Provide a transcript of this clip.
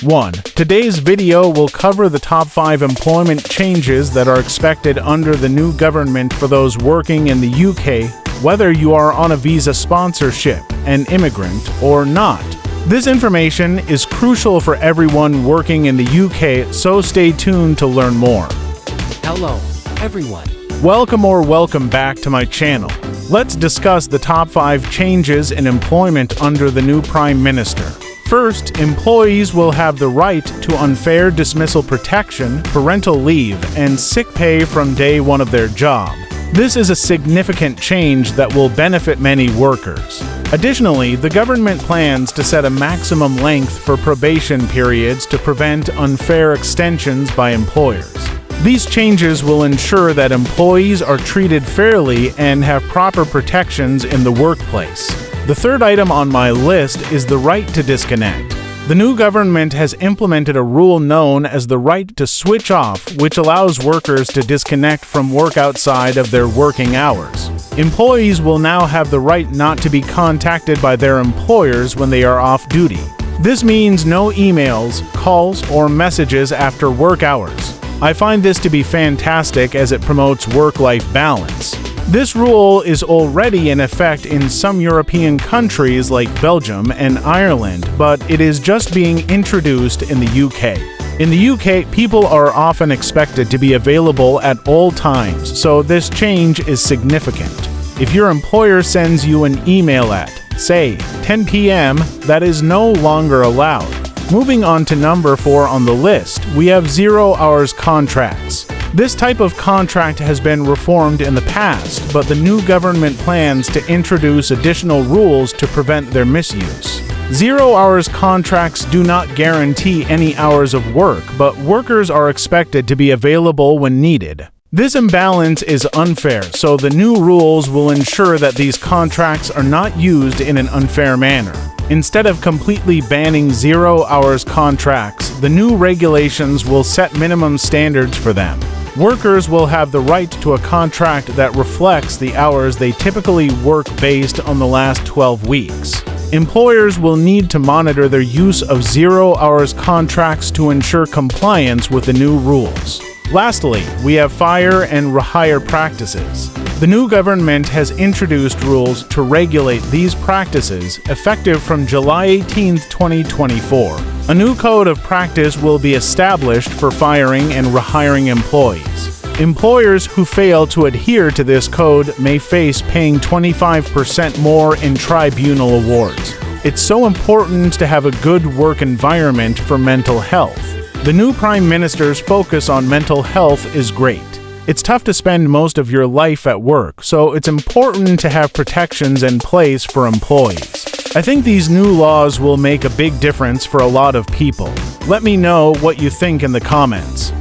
1. Today's video will cover the top 5 employment changes that are expected under the new government for those working in the UK, whether you are on a visa sponsorship, an immigrant, or not. This information is crucial for everyone working in the UK, so stay tuned to learn more. Hello, everyone. Welcome back to my channel. Let's discuss the top 5 changes in employment under the new Prime Minister. First, employees will have the right to unfair dismissal protection, parental leave, and sick pay from day one of their job. This is a significant change that will benefit many workers. Additionally, the government plans to set a maximum length for probation periods to prevent unfair extensions by employers. These changes will ensure that employees are treated fairly and have proper protections in the workplace. The third item on my list is the right to disconnect. The new government has implemented a rule known as the right to switch off, which allows workers to disconnect from work outside of their working hours. Employees will now have the right not to be contacted by their employers when they are off duty. This means no emails, calls, or messages after work hours. I find this to be fantastic as it promotes work-life balance. This rule is already in effect in some European countries like Belgium and Ireland, but it is just being introduced in the UK. In the UK, people are often expected to be available at all times, so this change is significant. If your employer sends you an email at, say, 10 p.m., that is no longer allowed. Moving on to number 4 on the list, we have 0 hours contracts. This type of contract has been reformed in the past, but the new government plans to introduce additional rules to prevent their misuse. 0 hours contracts do not guarantee any hours of work, but workers are expected to be available when needed. This imbalance is unfair, so the new rules will ensure that these contracts are not used in an unfair manner. Instead of completely banning 0 hours contracts, the new regulations will set minimum standards for them. Workers will have the right to a contract that reflects the hours they typically work based on the last 12 weeks. Employers will need to monitor their use of 0 hours contracts to ensure compliance with the new rules. Lastly, we have fire and rehire practices. The new government has introduced rules to regulate these practices effective from July 18, 2024. A new code of practice will be established for firing and rehiring employees. Employers who fail to adhere to this code may face paying 25% more in tribunal awards. It's so important to have a good work environment for mental health. The new Prime Minister's focus on mental health is great. It's tough to spend most of your life at work, so it's important to have protections in place for employees. I think these new laws will make a big difference for a lot of people. Let me know what you think in the comments.